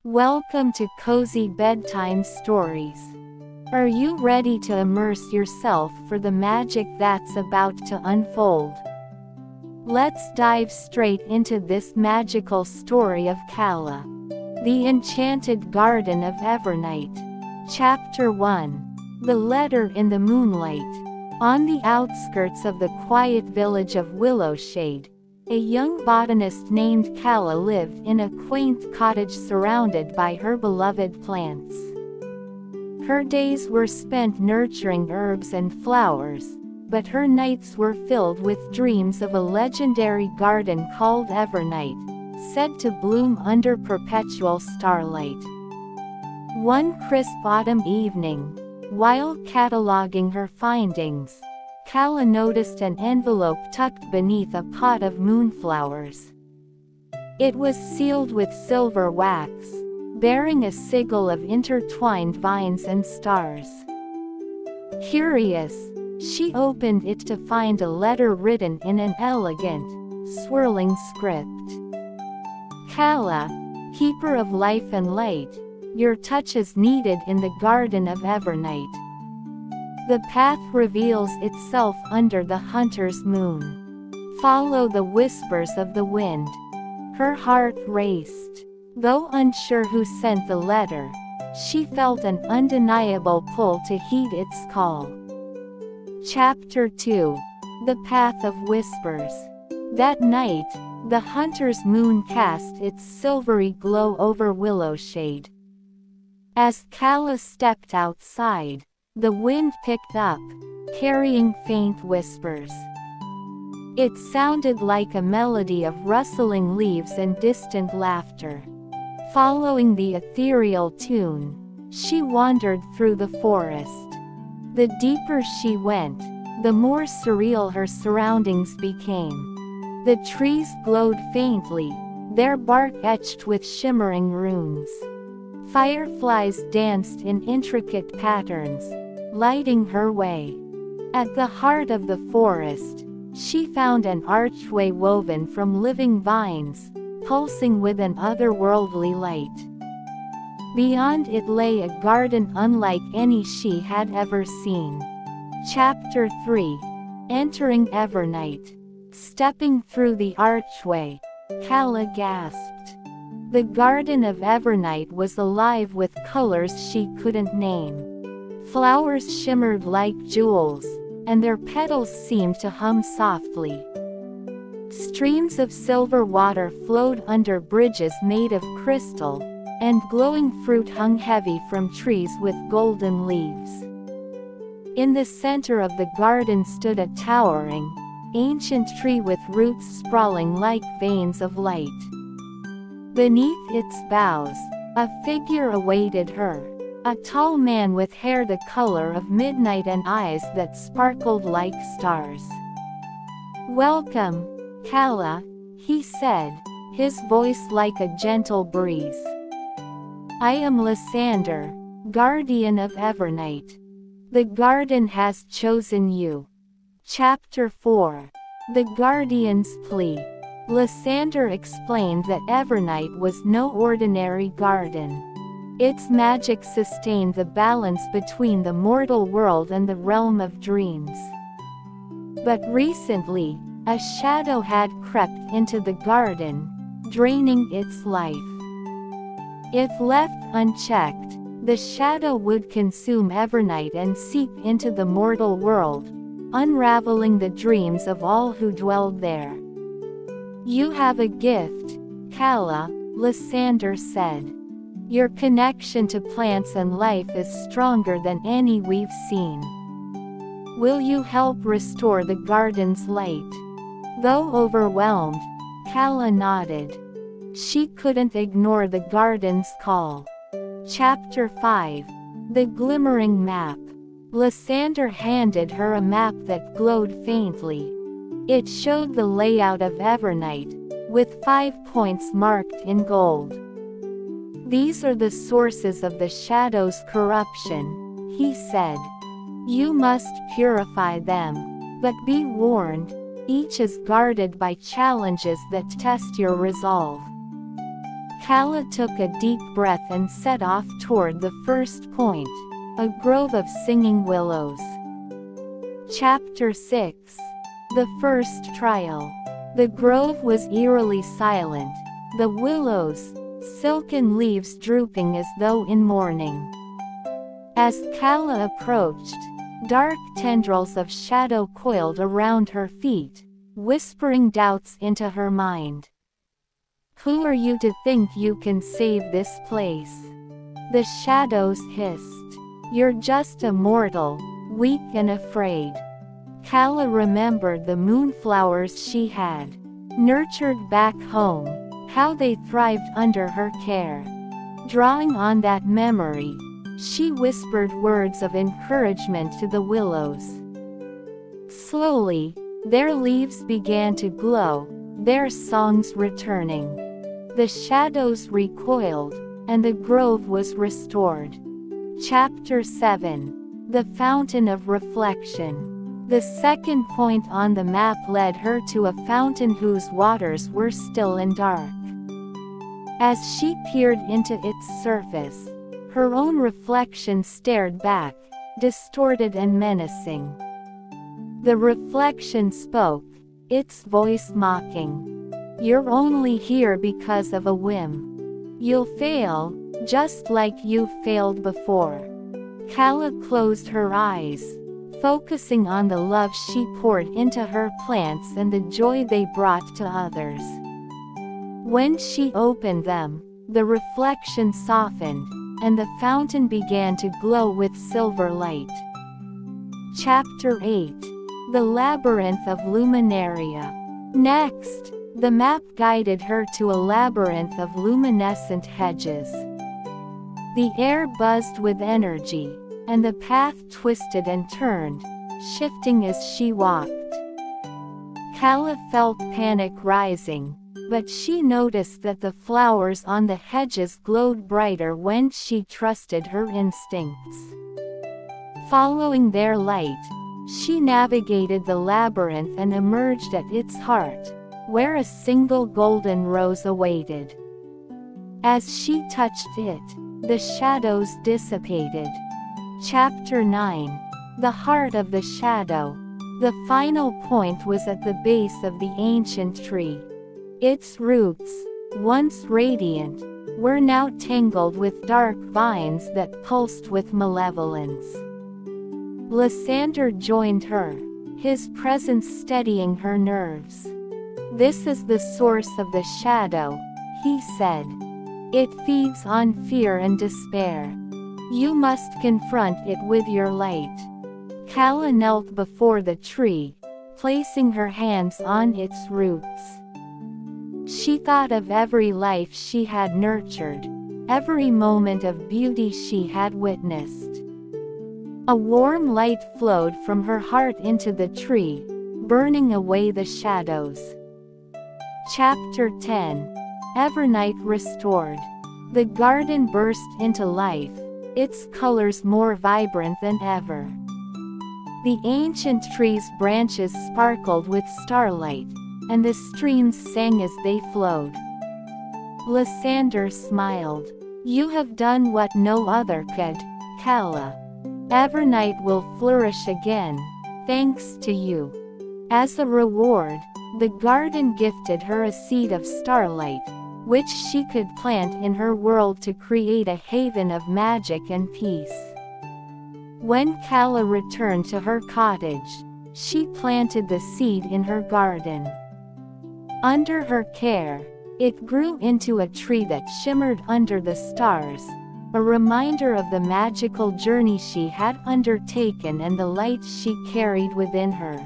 Welcome to Cozy Bedtime Stories. Are you ready to immerse yourself for the magic that's about to unfold? Let's dive straight into this magical story of Calla, the Enchanted Garden of Evernight. Chapter 1. The Letter in the Moonlight. On the outskirts of the quiet village of Willowshade, a young botanist named Calla lived in a quaint cottage surrounded by her beloved plants. Her days were spent nurturing herbs and flowers, but her nights were filled with dreams of a legendary garden called Evernight, said to bloom under perpetual starlight. One crisp autumn evening, while cataloging her findings, Calla noticed an envelope tucked beneath a pot of moonflowers. It was sealed with silver wax, bearing a sigil of intertwined vines and stars. Curious, she opened it to find a letter written in an elegant, swirling script. Calla, keeper of life and light, your touch is needed in the garden of Evernight. The path reveals itself under the hunter's moon. Follow the whispers of the wind. Her heart raced. Though unsure who sent the letter, she felt an undeniable pull to heed its call. Chapter 2. The Path of Whispers. That night, the hunter's moon cast its silvery glow over Willowshade. As Calla stepped outside, the wind picked up, carrying faint whispers. It sounded like a melody of rustling leaves and distant laughter. Following the ethereal tune, she wandered through the forest. The deeper she went, the more surreal her surroundings became. The trees glowed faintly, their bark etched with shimmering runes. Fireflies danced in intricate patterns, lighting her way. At the heart of the forest, she found an archway woven from living vines, pulsing with an otherworldly light. Beyond it lay a garden unlike any she had ever seen. Chapter 3. Entering Evernight. Stepping through the archway, Calla gasped. The Garden of Evernight was alive with colors she couldn't name. Flowers shimmered like jewels, and their petals seemed to hum softly. Streams of silver water flowed under bridges made of crystal, and glowing fruit hung heavy from trees with golden leaves. In the center of the garden stood a towering, ancient tree with roots sprawling like veins of light. Beneath its boughs, a figure awaited her. A tall man with hair the color of midnight and eyes that sparkled like stars. "Welcome, Calla," he said, his voice like a gentle breeze. "I am Lysander, guardian of Evernight. The garden has chosen you." Chapter 4. The Guardian's Plea. Lysander explained that Evernight was no ordinary garden. Its magic sustained the balance between the mortal world and the realm of dreams. But recently, a shadow had crept into the garden, draining its life. If left unchecked, the shadow would consume Evernight and seep into the mortal world, unraveling the dreams of all who dwelled there. "You have a gift, Calla," Lysander said. "Your connection to plants and life is stronger than any we've seen. Will you help restore the garden's light?" Though overwhelmed, Calla nodded. She couldn't ignore the garden's call. Chapter 5. The Glimmering Map. Lysander handed her a map that glowed faintly. It showed the layout of Evernight, with 5 points marked in gold. "These are the sources of the shadow's corruption," he said. "You must purify them. But be warned, each is guarded by challenges that test your resolve." Kala took a deep breath and set off toward the first point, a grove of singing willows. Chapter 6. The First Trial. The grove was eerily silent, the willows, silken leaves drooping as though in mourning. As Kala approached, dark tendrils of shadow coiled around her feet, whispering doubts into her mind. "Who are you to think you can save this place?" the shadows hissed. "You're just a mortal, weak and afraid." Kala remembered the moonflowers she had nurtured back home, how they thrived under her care. Drawing on that memory, she whispered words of encouragement to the willows. Slowly, their leaves began to glow, their songs returning. The shadows recoiled, and the grove was restored. Chapter 7. The Fountain of Reflection. The second point on the map led her to a fountain whose waters were still and dark. As she peered into its surface, her own reflection stared back, distorted and menacing. The reflection spoke, its voice mocking. "You're only here because of a whim. You'll fail, just like you've failed before." Kala closed her eyes, focusing on the love she poured into her plants and the joy they brought to others. When she opened them, the reflection softened, and the fountain began to glow with silver light. Chapter 8. The Labyrinth of Luminaria. Next, the map guided her to a labyrinth of luminescent hedges. The air buzzed with energy, and the path twisted and turned, shifting as she walked. Kala felt panic rising, but she noticed that the flowers on the hedges glowed brighter when she trusted her instincts. Following their light, she navigated the labyrinth and emerged at its heart, where a single golden rose awaited. As she touched it, the shadows dissipated. Chapter 9. The Heart of the Shadow. The final point was at the base of the ancient tree. Its roots, once radiant, were now tangled with dark vines that pulsed with malevolence. Lysander joined her, his presence steadying her nerves. "This is the source of the shadow," he said. "It feeds on fear and despair. You must confront it with your light." Kala knelt before the tree, placing her hands on its roots. She thought of every life she had nurtured, every moment of beauty she had witnessed. A warm light flowed from her heart into the tree, burning away the shadows. Chapter 10. Evernight Restored. The garden burst into life, its colors more vibrant than ever. The ancient tree's branches sparkled with starlight, and the streams sang as they flowed. Lysander smiled. "You have done what no other could, Kala. Evernight will flourish again, thanks to you." As a reward, the garden gifted her a seed of starlight, which she could plant in her world to create a haven of magic and peace. When Kala returned to her cottage, she planted the seed in her garden. Under her care, it grew into a tree that shimmered under the stars, a reminder of the magical journey she had undertaken and the light she carried within her.